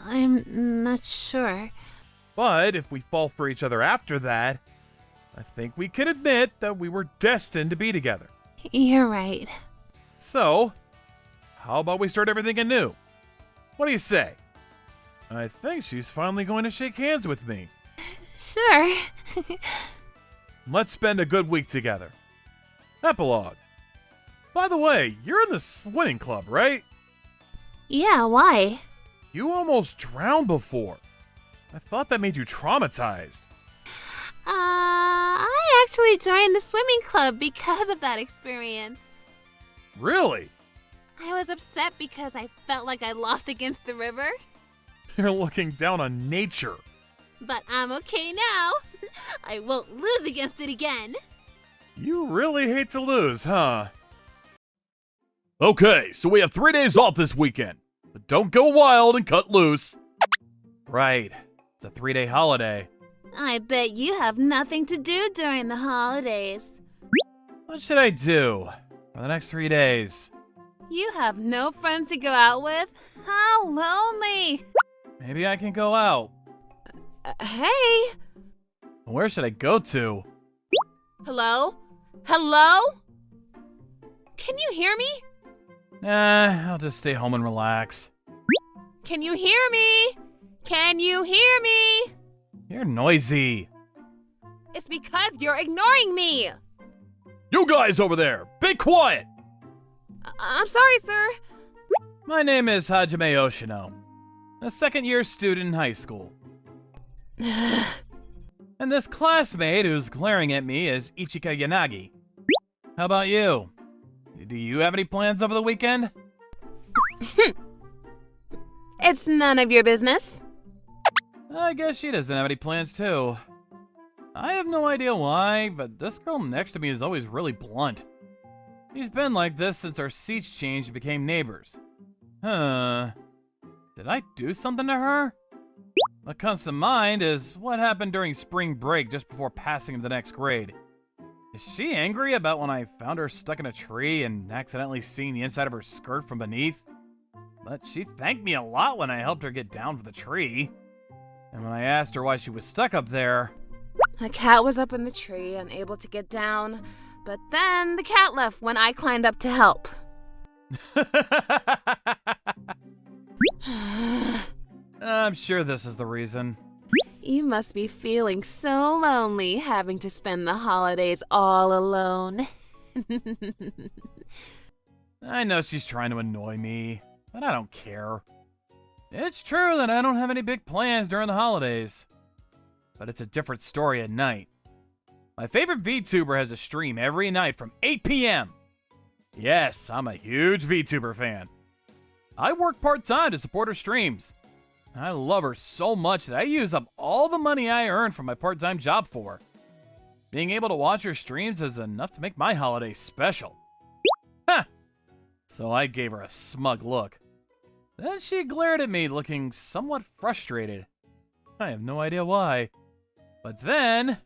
I'm not sure. But if we fall for each other after that, I think we can admit that we were destined to be together. You're right. So, how about we start everything anew? What do you say? I think she's finally going to shake hands with me. Sure. Let's spend a good week together. Epilogue. By the way, you're in the swimming club, right? Yeah, why? You almost drowned before. I thought that made you traumatized. I actually joined the swimming club because of that experience. Really? I was upset because I felt like I lost against the river. You're looking down on nature. But I'm okay now. I won't lose against it again. You really hate to lose, huh? Okay, so we have 3 days off this weekend. But don't go wild and cut loose. Right. It's a 3-day holiday. I bet you have nothing to do during the holidays. What should I do for the next 3 days? You have no friends to go out with? How lonely. Maybe I can go out. Hey. Where should I go to? Hello? Hello? Can you hear me? I'll just stay home and relax. Can you hear me? Can you hear me? You're noisy. It's because you're ignoring me. You guys over there, be quiet! I'm sorry, sir. My name is Hajime Yoshino, a second-year student in high school. And this classmate who's glaring at me is Ichika Yanagi. How about you? Do you have any plans over the weekend? It's none of your business. I guess she doesn't have any plans too. I have no idea why, but this girl next to me is always really blunt. She's been like this since our seats changed and became neighbors. Huh. Did I do something to her? What comes to mind is what happened during spring break just before passing to the next grade. Is she angry about when I found her stuck in a tree and accidentally seeing the inside of her skirt from beneath? But she thanked me a lot when I helped her get down from the tree. And when I asked her why she was stuck up there... A cat was up in the tree, unable to get down, but then the cat left when I climbed up to help. I'm sure this is the reason. You must be feeling so lonely having to spend the holidays all alone. I know she's trying to annoy me, but I don't care. It's true that I don't have any big plans during the holidays, but it's a different story at night. My favorite VTuber has a stream every night from 8 p.m. Yes, I'm a huge VTuber fan. I work part-time to support her streams. I love her so much that I use up all the money I earn from my part-time job for her. Being able to watch her streams is enough to make my holiday special. Ha! So I gave her a smug look. Then she glared at me looking somewhat frustrated. I have no idea why. But then...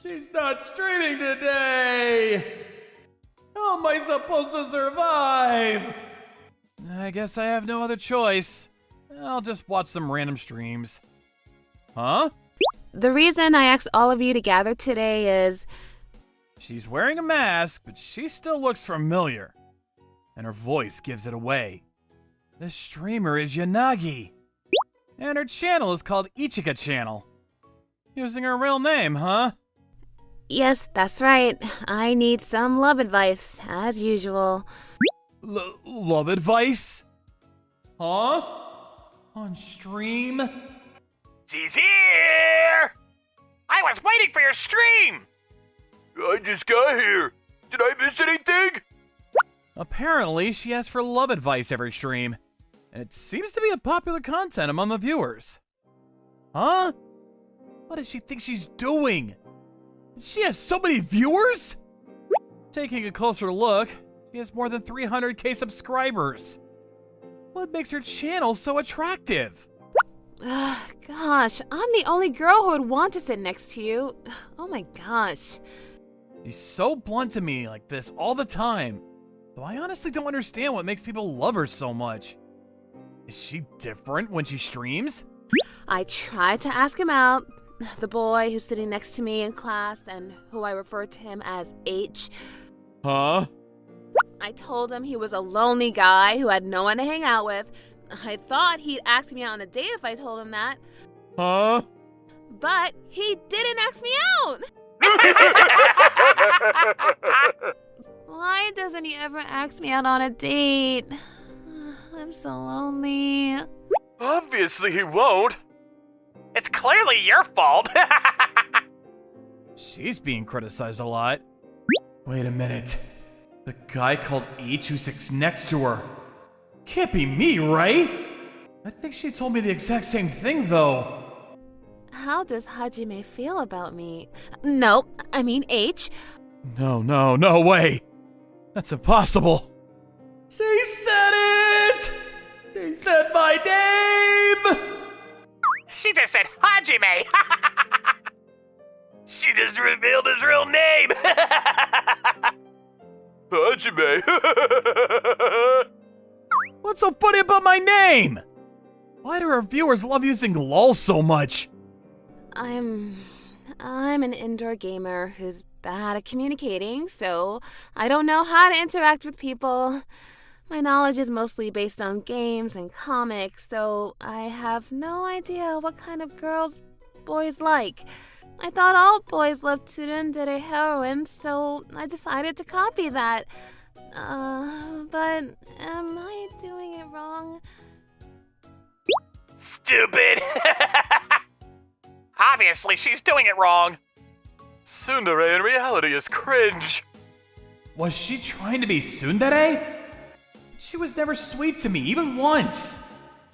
She's not streaming today! How am I supposed to survive? I guess I have no other choice. I'll just watch some random streams. Huh? The reason I asked all of you to gather today is She's wearing a mask, but she still looks familiar. And her voice gives it away. This streamer is Yanagi. And her channel is called Ichika Channel. Using her real name, huh? Yes, that's right. I need some love advice, as usual. Love advice? Huh? On stream? She's here! I was waiting for your stream! I just got here. Did I miss anything? Apparently, she asks for love advice every stream. And it seems to be a popular content among the viewers. Huh? What does she think she's doing? She has so many viewers? Taking a closer look, she has more than 300k subscribers. What makes her channel so attractive? Gosh, I'm the only girl who would want to sit next to you. Oh my gosh. She's so blunt to me like this all the time. So I honestly don't understand what makes people love her so much. Is she different when she streams? I tried to ask him out. The boy who's sitting next to me in class and who I refer to him as H. Huh? I told him he was a lonely guy who had no one to hang out with. I thought he'd ask me out on a date if I told him that. Huh? But he didn't ask me out. Why doesn't he ever ask me out on a date? I'm so lonely. Obviously he won't. It's clearly your fault. She's being criticized a lot. Wait a minute. The guy called H who sits next to her. Can't be me, right? I think she told me the exact same thing, though. How does Hajime feel about me? No, I mean H. No way. That's impossible. She said it! She said my name! She just said Hajime. She just revealed his real name. Hajime. What's so funny about my name? Why do our viewers love using LOL so much? I'm an indoor gamer who's bad at communicating, so I don't know how to interact with people. My knowledge is mostly based on games and comics, so I have no idea what kind of girls boys like. I thought all boys loved tsundere heroines, so I decided to copy that. But am I doing it wrong? Stupid. Obviously she's doing it wrong. Tsundere in reality is cringe. Was she trying to be tsundere? She was never sweet to me, even once.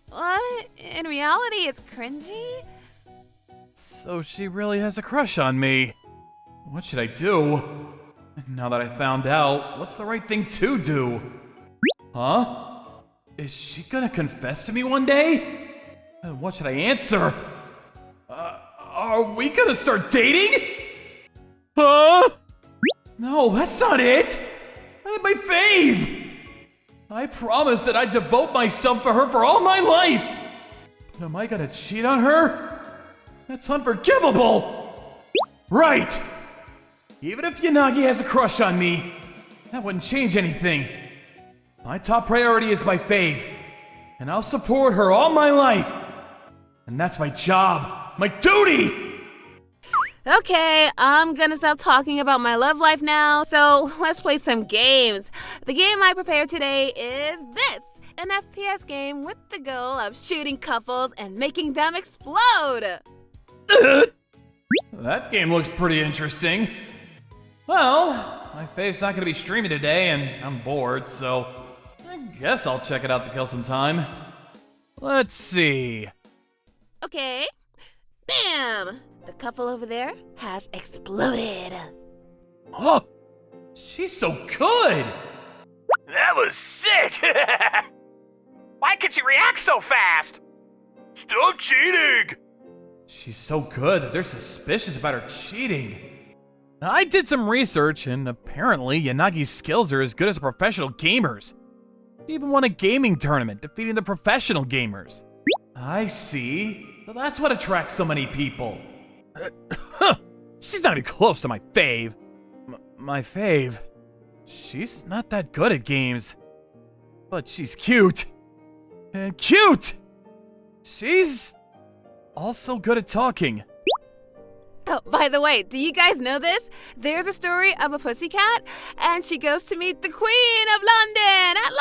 What? In reality, it's cringy? So she really has a crush on me. What should I do? Now that I found out, what's the right thing to do? Huh? Is she gonna confess to me one day? What should I answer? Are we gonna start dating? Huh? No, that's not it! I'm my fave! I promised that I'd devote myself to her for all my life! But am I gonna cheat on her? That's unforgivable! Right! Even if Yanagi has a crush on me, that wouldn't change anything. My top priority is my fave, and I'll support her all my life. And that's my job, my duty! Okay, I'm gonna stop talking about my love life now, so let's play some games. The game I prepared today is this, an FPS game with the goal of shooting couples and making them explode. That game looks pretty interesting. Well, my fave's not gonna be streaming today, and I'm bored, so I guess I'll check it out to kill some time. Let's see. Okay, bam! The couple over there has exploded. Oh, she's so good! That was sick. Why could she react so fast? Stop cheating! She's so good that they're suspicious about her cheating. I did some research, and apparently Yanagi's skills are as good as professional gamers. She even won a gaming tournament, defeating the professional gamers. I see. So that's what attracts so many people. She's not even close to my fave. My fave. She's not that good at games. But she's cute. And cute! She's also good at talking. Oh, by the way, do you guys know this? There's a story of a pussycat, and she goes to meet the Queen of London at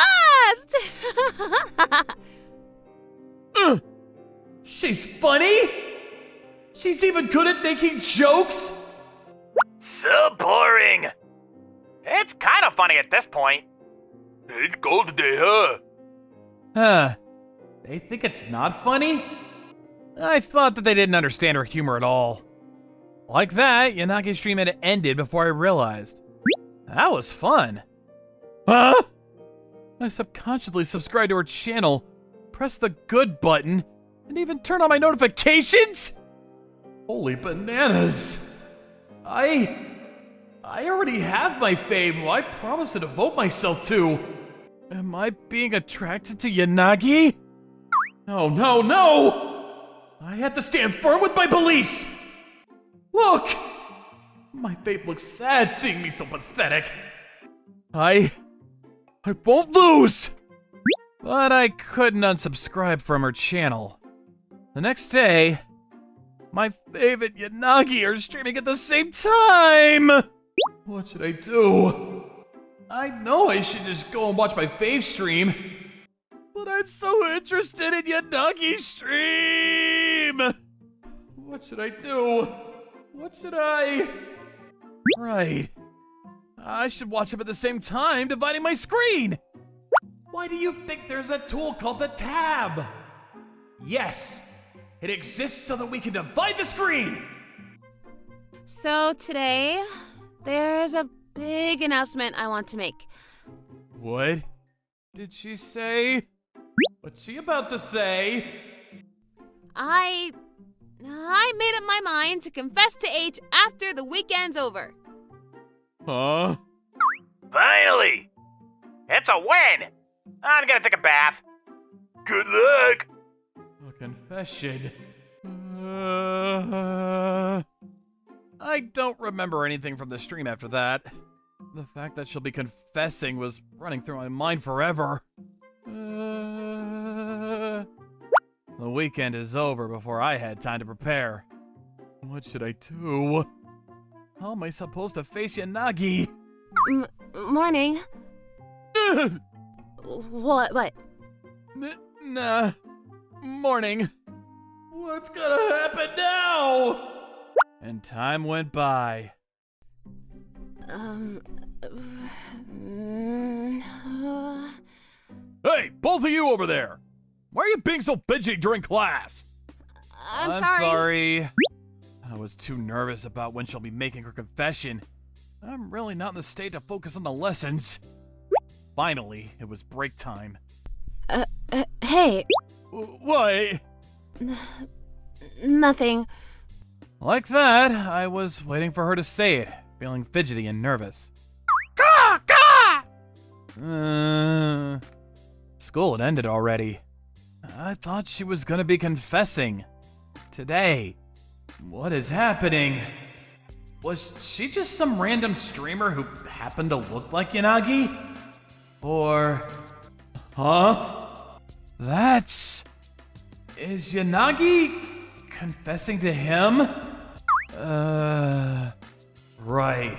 last! She's funny? She's even good at making jokes? So boring. It's kind of funny at this point. It's cold today, huh? Huh. They think it's not funny? I thought that they didn't understand her humor at all. Like that, Yanagi's stream had ended before I realized. That was fun. Huh? I subconsciously subscribed to her channel, pressed the good button, and even turned on my notifications? Holy bananas. I already have my fave who I promised to devote myself to. Am I being attracted to Yanagi? No, no, no! I have to stand firm with my beliefs! Look! My fave looks sad seeing me so pathetic. I won't lose! But I couldn't unsubscribe from her channel. The next day, my fave and Yanagi are streaming at the same time! What should I do? I know I should just go and watch my fave stream, but I'm so interested in Yanagi's stream! What should I do? What should I... Right. I should watch them at the same time, dividing my screen! Why do you think there's a tool called the tab? Yes, it exists so that we can divide the screen! So today, there's a big announcement I want to make. What did she say? What's she about to say? I made up my mind to confess to H after the weekend's over. Huh? Finally! It's a win! I'm gonna take a bath. Good luck! A confession. I don't remember anything from the stream after that. The fact that she'll be confessing was running through my mind forever. The weekend is over before I had time to prepare. What should I do? How am I supposed to face Yanagi? Morning. What? Nah. Morning. What's gonna happen now? And time went by. Hey, both of you over there! Why are you being so fidgety during class? I'm sorry. I was too nervous about when she'll be making her confession. I'm really not in the state to focus on the lessons. Finally, it was break time. Hey. What? Nothing. Like that, I was waiting for her to say it, feeling fidgety and nervous. School had ended already. I thought she was gonna be confessing. Today. What is happening? Was she just some random streamer who happened to look like Yanagi? Or... Huh? Is Yanagi confessing to him? Right.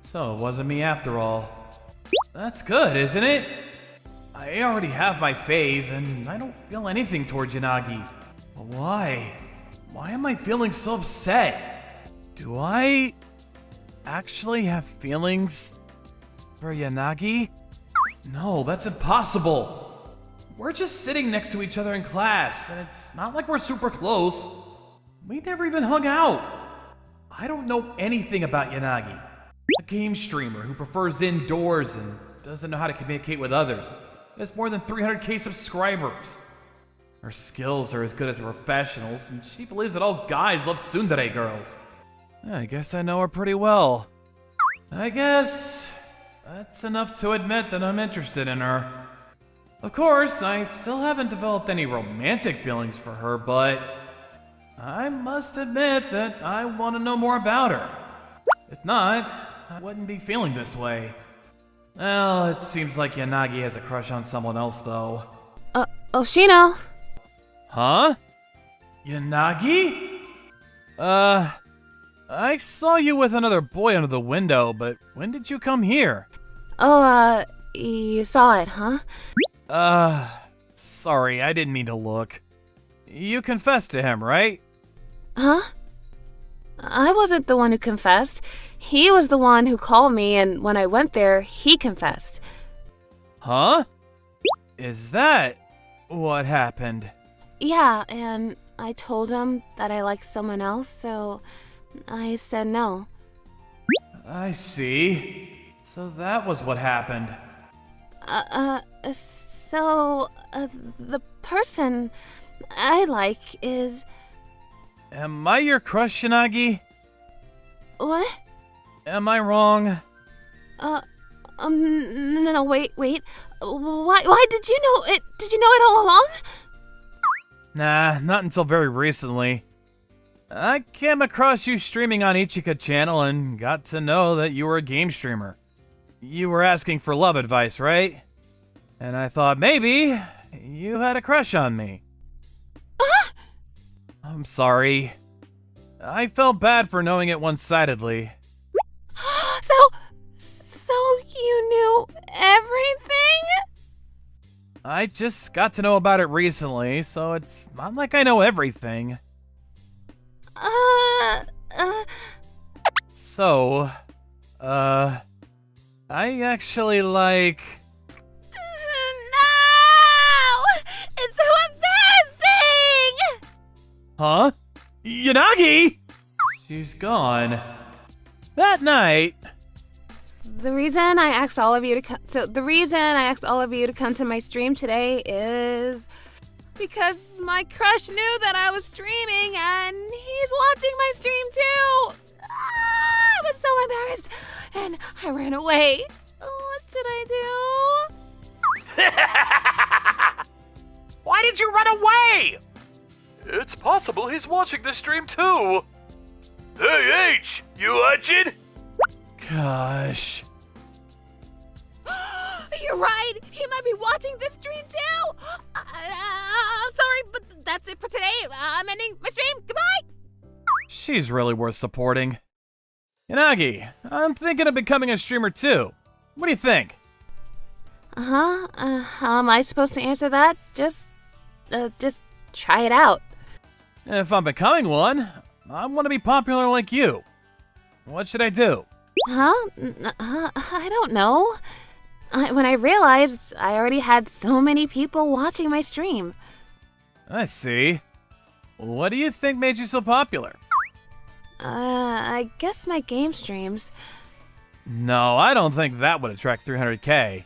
So it wasn't me after all. That's good, isn't it? I already have my fave, and I don't feel anything towards Yanagi. But why? Why am I feeling so upset? Do I actually have feelings for Yanagi? No, that's impossible. We're just sitting next to each other in class, and it's not like we're super close. We never even hung out. I don't know anything about Yanagi. A game streamer who prefers indoors and doesn't know how to communicate with others. Has more than 300k subscribers. Her skills are as good as her professionals, and she believes that all guys love tsundere girls. I guess I know her pretty well. I guess that's enough to admit that I'm interested in her. Of course, I still haven't developed any romantic feelings for her, but I must admit that I want to know more about her. If not, I wouldn't be feeling this way. Well, it seems like Yanagi has a crush on someone else, though. Oshino. Huh? Yanagi? I saw you with another boy under the window, but when did you come here? Oh, you saw it, huh? Sorry, I didn't mean to look. You confessed to him, right? Huh? I wasn't the one who confessed. He was the one who called me, and when I went there, he confessed. Huh? Is that what happened? Yeah, and I told him that I liked someone else, so I said no. I see. So that was what happened. The person I like is... Am I your crush, Yanagi? What? Am I wrong? No, wait. Why did you know it? Did you know it all along? Nah, not until very recently. I came across you streaming on Ichika channel and got to know that you were a game streamer. You were asking for love advice, right? And I thought maybe you had a crush on me. I'm sorry. I felt bad for knowing it one-sidedly. So you knew everything? I just got to know about it recently, so it's not like I know everything. So, I actually like... No! It's so embarrassing! Huh? Yanagi? She's gone. That night... The reason I asked all of you to come to my stream today is because my crush knew that I was streaming and he's watching my stream too. I was so embarrassed and I ran away. What should I do? Why did you run away? It's possible he's watching the stream too. Hey H, you watching? Gosh. You're right. He might be watching this stream too. I'm sorry, but that's it for today. I'm ending my stream. Goodbye. She's really worth supporting. Yanagi, I'm thinking of becoming a streamer too. What do you think? How am I supposed to answer that? Just try it out. If I'm becoming one, I want to be popular like you. What should I do? I don't know. When I realized I already had so many people watching my stream. I see. What do you think made you so popular? I guess my game streams. No, I don't think that would attract 300K.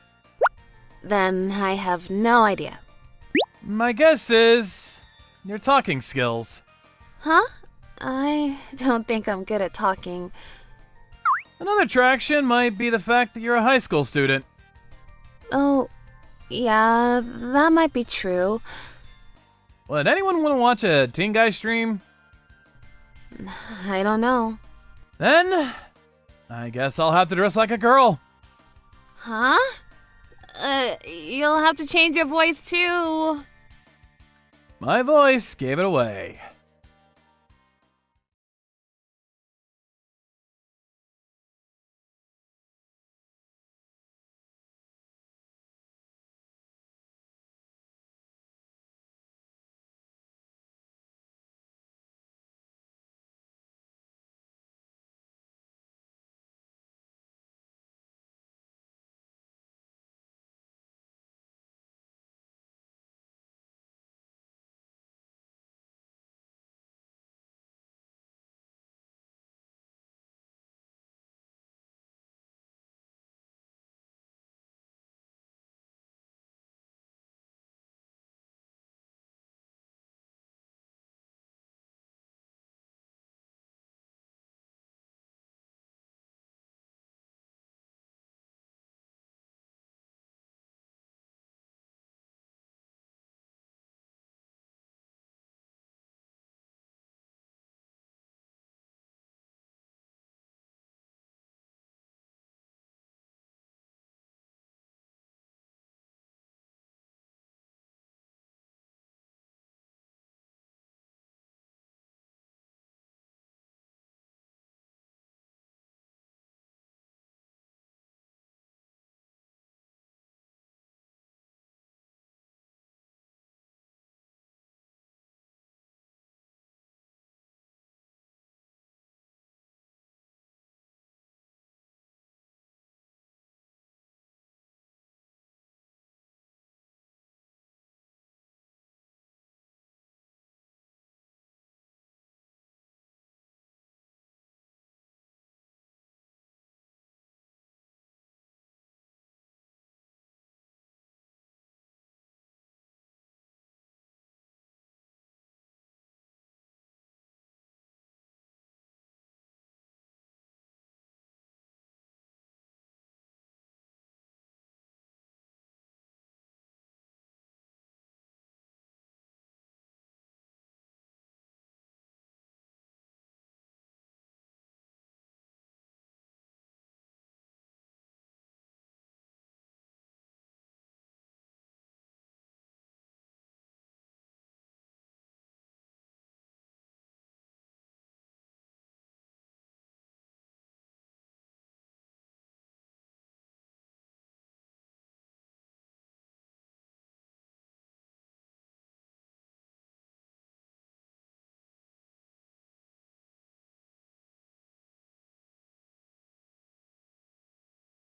Then I have no idea. My guess is your talking skills. Huh? I don't think I'm good at talking. Another attraction might be the fact that you're a high school student. Oh, yeah, that might be true. Would anyone want to watch a teen guy stream? I don't know. Then, I guess I'll have to dress like a girl. Huh? You'll have to change your voice too. My voice gave it away.